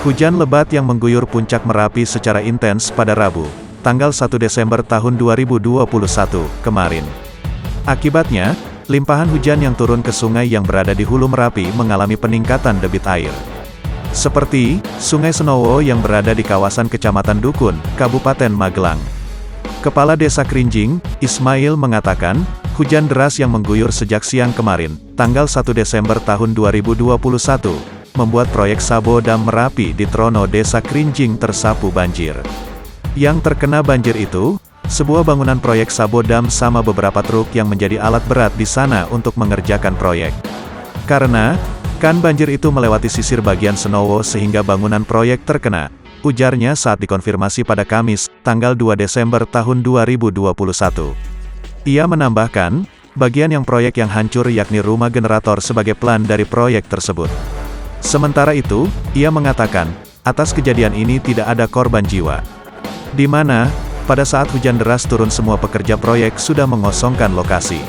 Hujan lebat yang mengguyur puncak Merapi secara intens pada Rabu, tanggal 1 Desember tahun 2021, kemarin. Akibatnya, limpahan hujan yang turun ke sungai yang berada di hulu Merapi mengalami peningkatan debit air. Seperti, Sungai Senowo yang berada di kawasan Kecamatan Dukun, Kabupaten Magelang. Kepala Desa Krinjing, Ismail mengatakan, hujan deras yang mengguyur sejak siang kemarin, tanggal 1 Desember tahun 2021, membuat proyek Sabo Dam Merapi di Trono Desa Krinjing tersapu banjir. Yang terkena banjir itu, sebuah bangunan proyek Sabo Dam sama beberapa truk yang menjadi alat berat di sana untuk mengerjakan proyek. Karena, kan banjir itu melewati sisir bagian Senowo sehingga bangunan proyek terkena, ujarnya saat dikonfirmasi pada Kamis, tanggal 2 Desember tahun 2021. Ia menambahkan, bagian yang proyek yang hancur yakni rumah generator sebagai plan dari proyek tersebut. Sementara itu, ia mengatakan, atas kejadian ini tidak ada korban jiwa. Di mana, pada saat hujan deras turun semua pekerja proyek sudah mengosongkan lokasi.